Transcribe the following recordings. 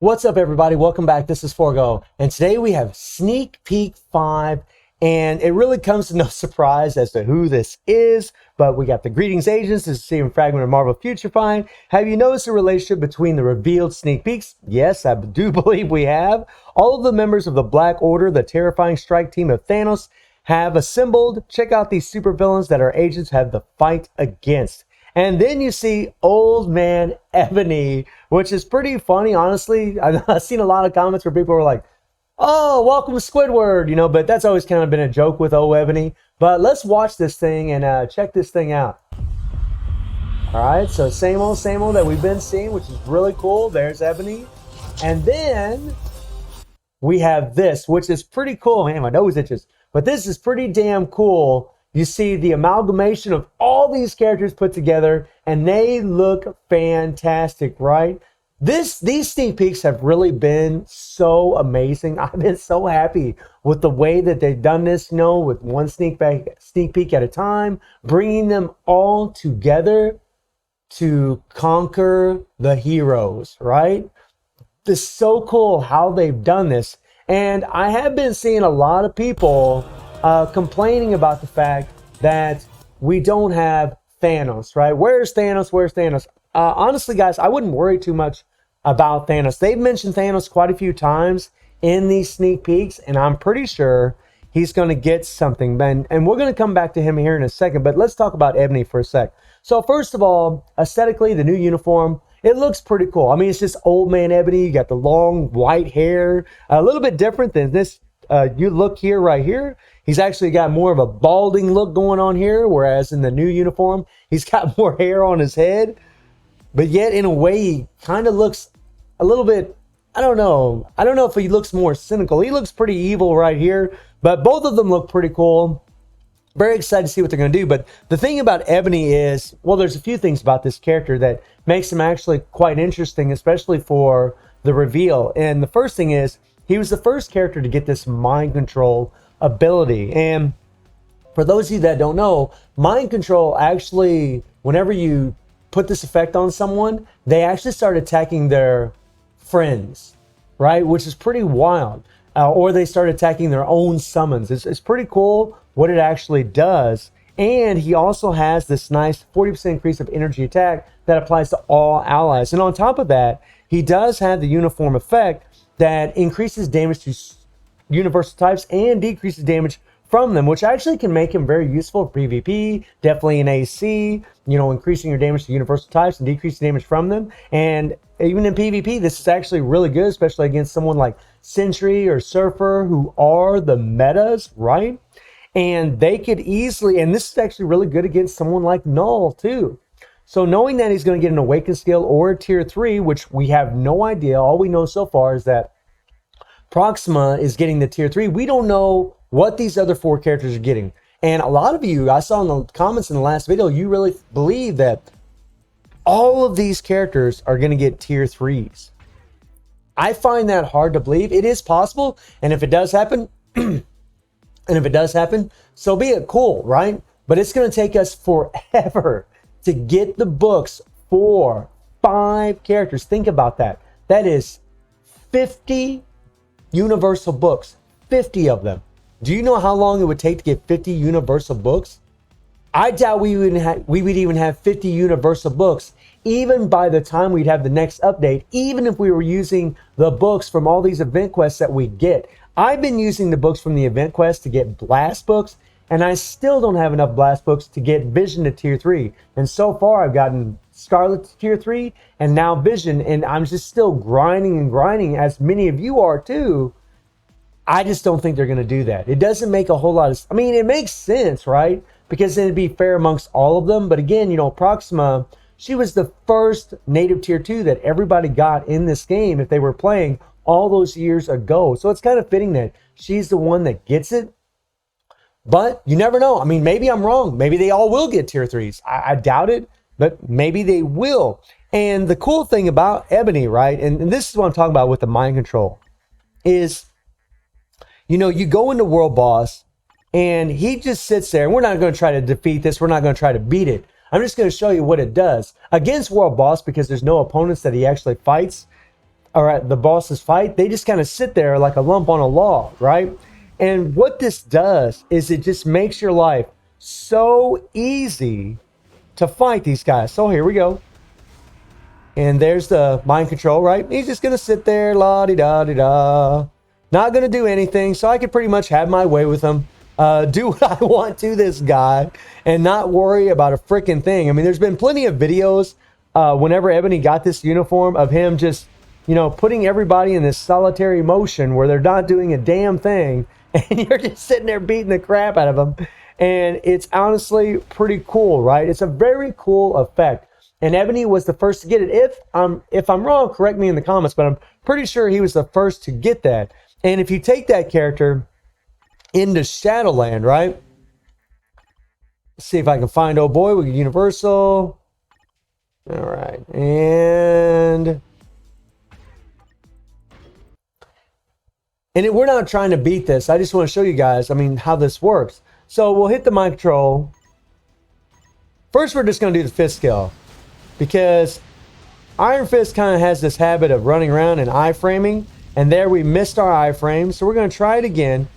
What's up, everybody? Welcome back. This is Forgo, and today we have Sneak Peek 5, and it really comes to no surprise as to who this is, but we got the Greetings Agents. This is Steven Fragment of Marvel Future Find. Have you noticed the relationship between the revealed sneak peeks? Yes, I do believe we have. All of the members of the Black Order, the terrifying strike team of Thanos, have assembled. Check out these supervillains that our agents have to fight against. And then you see Old Man Ebony, which is pretty funny, honestly. I've seen a lot of comments where people are like, oh, welcome Squidward, but that's always kind of been a joke with old Ebony. But let's watch this thing and check this thing out. All right, so same old that we've been seeing, which is really cool. There's Ebony. And then we have this, which is pretty cool. Man, my nose itches. But this is pretty damn cool. You see the amalgamation of all these characters put together, and they look fantastic, right? These sneak peeks have really been so amazing. I've been so happy with the way that they've done this, with one sneak peek at a time, bringing them all together to conquer the heroes, right? It's so cool how they've done this. And I have been seeing a lot of people complaining about the fact that we don't have Thanos, right? Where's Thanos? Where's Thanos? Honestly, guys, I wouldn't worry too much about Thanos. They've mentioned Thanos quite a few times in these sneak peeks, and I'm pretty sure he's going to get something. And we're going to come back to him here in a second, but let's talk about Ebony for a sec. So first of all, aesthetically, the new uniform, it looks pretty cool. I mean, it's just Old Man Ebony. You got the long white hair, a little bit different than this. You look here, right here. He's actually got more of a balding look going on here, whereas in the new uniform, he's got more hair on his head. But yet, in a way, he kind of looks a little bit, I don't know. I don't know if he looks more cynical. He looks pretty evil right here, but both of them look pretty cool. Very excited to see what they're going to do. But the thing about Ebony is, well, there's a few things about this character that makes him actually quite interesting, especially for the reveal. And the first thing is, he was the first character to get this mind control ability. And for those of you that don't know, mind control actually, whenever you put this effect on someone, they actually start attacking their friends, right? Which is pretty wild. Or they start attacking their own summons. It's pretty cool what it actually does. And he also has this nice 40% increase of energy attack that applies to all allies. And on top of that, he does have the uniform effect that increases damage to universal types and decreases damage from them, which actually can make him very useful for PvP, definitely in AC, increasing your damage to universal types and decreasing damage from them. And even in PvP, this is actually really good, especially against someone like Sentry or Surfer, who are the metas, right? And they could easily, and this is actually really good against someone like Knull too. So knowing that he's going to get an Awaken skill or a tier 3, which we have no idea, all we know so far is that Proxima is getting the tier 3. We don't know what these other 4 characters are getting. And a lot of you, I saw in the comments in the last video, you really believe that all of these characters are going to get tier 3s. I find that hard to believe. It is possible, and if it does happen, so be it, cool, right? But it's going to take us forever to get the books for 5 characters. Think about that. That is 50 universal books, 50 of them. Do you know how long it would take to get 50 universal books? I doubt we would even have 50 universal books, even by the time we'd have the next update, even if we were using the books from all these event quests that we get. I've been using the books from the event quest to get blast books, and I still don't have enough blast books to get Vision to tier 3. And so far, I've gotten Scarlet to tier 3, and now Vision, and I'm just still grinding and grinding, as many of you are too. I just don't think they're going to do that. It doesn't make a whole lot of, it makes sense, right? Because then it'd be fair amongst all of them. But again, Proxima, she was the first native tier 2 that everybody got in this game if they were playing all those years ago. So it's kind of fitting that she's the one that gets it. But you never know. Maybe I'm wrong. Maybe they all will get tier 3s. I doubt it, but maybe they will. And the cool thing about Ebony, right, and this is what I'm talking about with the mind control, is, you go into World Boss, and he just sits there, and we're not going to try to defeat this. We're not going to try to beat it. I'm just going to show you what it does. Against World Boss, because there's no opponents that he actually fights, or at the boss's fight, they just kind of sit there like a lump on a log, right? And what this does is it just makes your life so easy to fight these guys. So here we go. And there's the mind control, right? He's just going to sit there, la-di-da-di-da. Not going to do anything, so I could pretty much have my way with him. Do what I want to this guy and not worry about a freaking thing. I mean, there's been plenty of videos whenever Ebony got this uniform of him just, you know, putting everybody in this solitary motion where they're not doing a damn thing. And you're just sitting there beating the crap out of them. And it's honestly pretty cool, right? It's a very cool effect. And Ebony was the first to get it. If I'm wrong, correct me in the comments, but I'm pretty sure he was the first to get that. And if you take that character into Shadowland, right? Let's see if I can find old boy with Universal. All right. And we're not trying to beat this. I just want to show you guys, I mean, how this works. So we'll hit the mind control. First, we're just going to do the fist skill. Because Iron Fist kind of has this habit of running around and iframing. And there we missed our iframe. So we're going to try it again.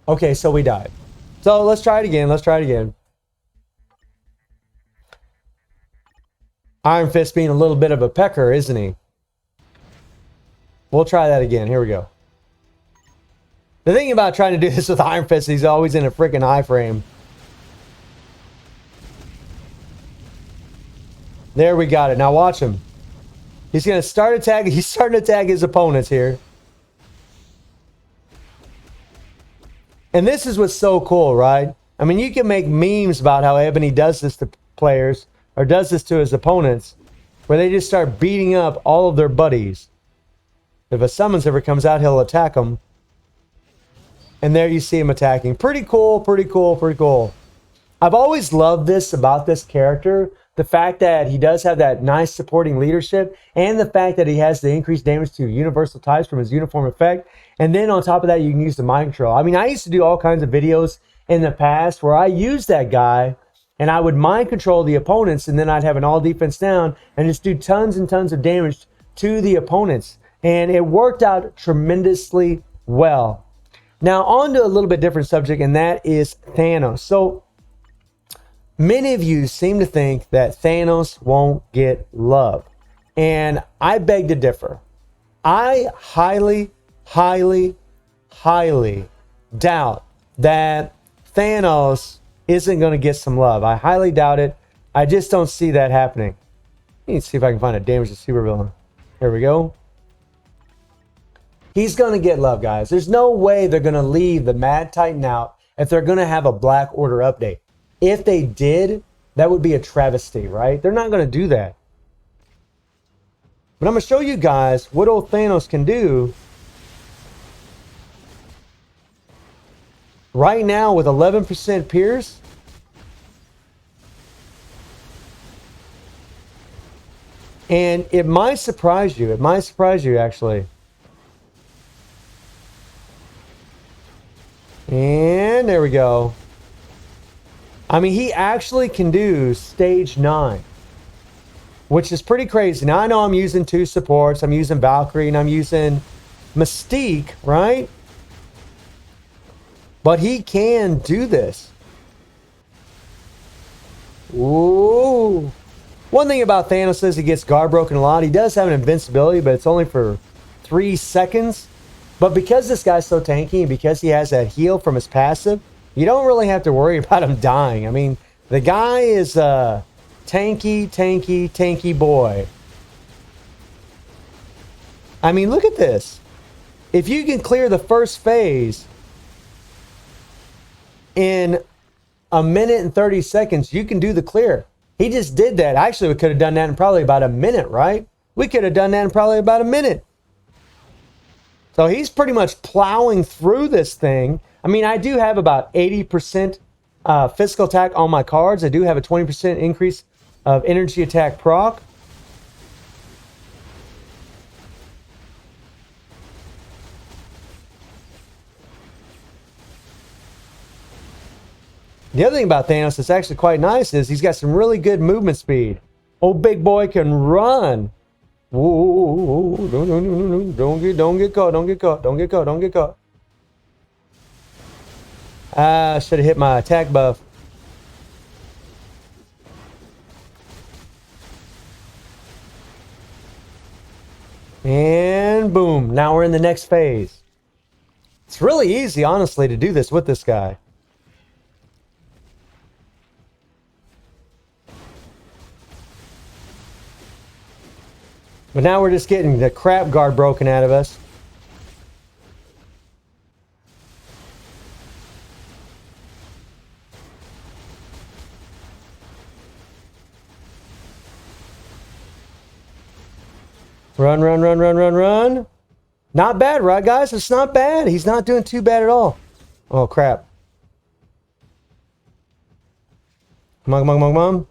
Okay, so we died. So let's try it again. Let's try it again. Iron Fist being a little bit of a pecker, isn't he? We'll try that again. Here we go. The thing about trying to do this with Iron Fist, he's always in a freaking iframe. There we got it. Now watch him. He's going to start attacking. He's starting to attack his opponents here. And this is what's so cool, right? I mean, you can make memes about how Ebony does this to players, or does this to his opponents, where they just start beating up all of their buddies. If a summons ever comes out, he'll attack them. And there you see him attacking. Pretty cool, pretty cool, pretty cool. I've always loved this about this character. The fact that he does have that nice supporting leadership, and the fact that he has the increased damage to universal types from his uniform effect. And then on top of that, you can use the mind control. I mean, I used to do all kinds of videos in the past where I used that guy and I would mind control the opponents, and then I'd have an all defense down and just do tons and tons of damage to the opponents. And it worked out tremendously well. Now, on to a little bit different subject, and that is Thanos. So, many of you seem to think that Thanos won't get love. And I beg to differ. I highly, highly, highly doubt that Thanos isn't going to get some love. I highly doubt it. I just don't see that happening. Let me see if I can find a damage to supervillain. There we go. He's going to get love, guys. There's no way they're going to leave the Mad Titan out if they're going to have a Black Order update. If they did, that would be a travesty, right? They're not going to do that. But I'm going to show you guys what old Thanos can do right now with 11% Pierce. And it might surprise you. It might surprise you, actually. And there we go. I mean, he actually can do stage 9, which is pretty crazy. Now, I know I'm using 2 supports. I'm using Valkyrie and I'm using Mystique, right? But he can do this. Ooh. One thing about Thanos is he gets guard broken a lot. He does have an invincibility, but it's only for 3 seconds. But because this guy's so tanky, and because he has that heal from his passive, you don't really have to worry about him dying. I mean, the guy is a tanky, tanky, tanky boy. I mean, look at this. If you can clear the first phase in a minute and 30 seconds, you can do the clear. He just did that. Actually, we could have done that in probably about a minute, right? We could have done that in probably about a minute. So he's pretty much plowing through this thing. I mean, I do have about 80% physical attack on my cards. I do have a 20% increase of energy attack proc. The other thing about Thanos that's actually quite nice is he's got some really good movement speed. Old big boy can run. Whoa, don't get caught, don't get caught, don't get caught, don't get caught. Ah, should have hit my attack buff. And boom, now we're in the next phase. It's really easy, honestly, to do this with this guy. But now we're just getting the crap guard broken out of us. Run, run, run, run, run, run. Not bad, right, guys? It's not bad. He's not doing too bad at all. Oh, crap. Come on, come on, come on, come on.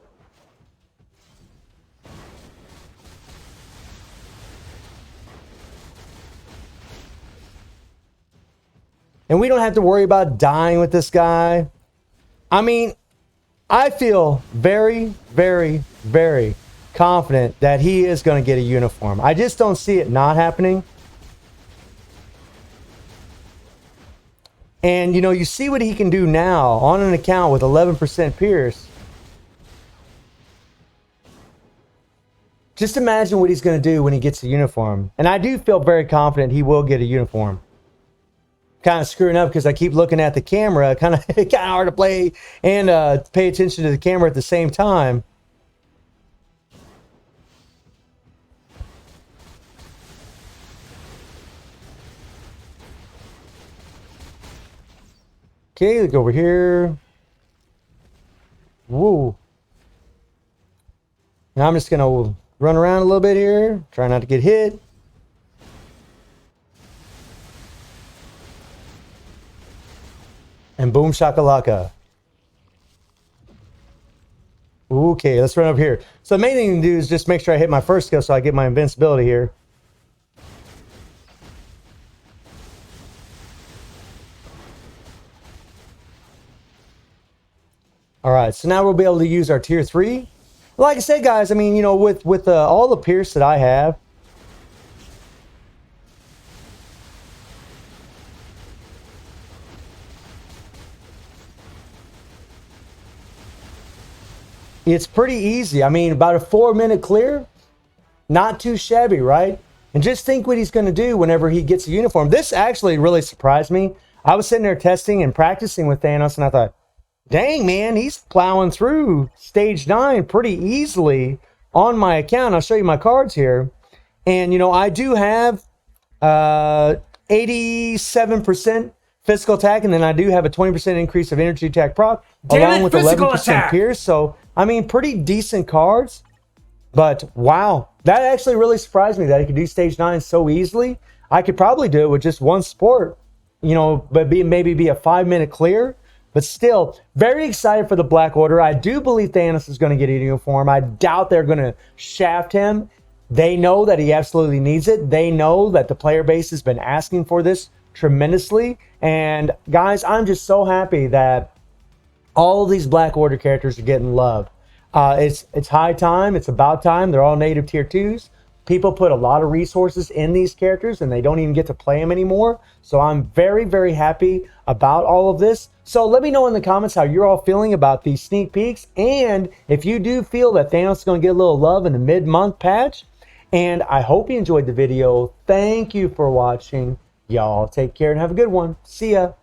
And we don't have to worry about dying with this guy. I mean, I feel very, very, very confident that he is going to get a uniform. I just don't see it not happening. And, you know, you see what he can do now on an account with 11% Pierce. Just imagine what he's going to do when he gets a uniform. And I do feel very confident he will get a uniform. Kind of screwing up because I keep looking at the camera. Kind of hard to play and pay attention to the camera at the same time. Okay, let's go over here. Woo. Now I'm just going to run around a little bit here. Try not to get hit. And boom shakalaka. Okay, let's run up here. So the main thing to do is just make sure I hit my first skill so I get my invincibility here. All right, so now we'll be able to use our tier 3. Like I said, guys, I mean, you know, with all the Pierce that I have, it's pretty easy. I mean, about a 4-minute clear, not too shabby, right? And just think what he's going to do whenever he gets a uniform. This actually really surprised me. I was sitting there testing and practicing with Thanos, and I thought, dang, man, he's plowing through stage 9 pretty easily on my account. I'll show you my cards here. And, you know, I do have 87% physical attack, and then I do have a 20% increase of energy attack proc, along with 11% pierce. So, I mean, pretty decent cards. But, wow, that actually really surprised me that he could do stage 9 so easily. I could probably do it with just one support, you know, but maybe be a 5-minute clear. But still, very excited for the Black Order. I do believe Thanos is going to get a uniform. I doubt they're going to shaft him. They know that he absolutely needs it. They know that the player base has been asking for this tremendously. And guys, I'm just so happy that all of these Black Order characters are getting love. It's high time. It's about time. They're all native tier 2s. People put a lot of resources in these characters and they don't even get to play them anymore. So I'm very, very happy about all of this. So let me know in the comments how you're all feeling about these sneak peeks. And if you do feel that Thanos is going to get a little love in the mid-month patch. And I hope you enjoyed the video. Thank you for watching. Y'all take care and have a good one. See ya.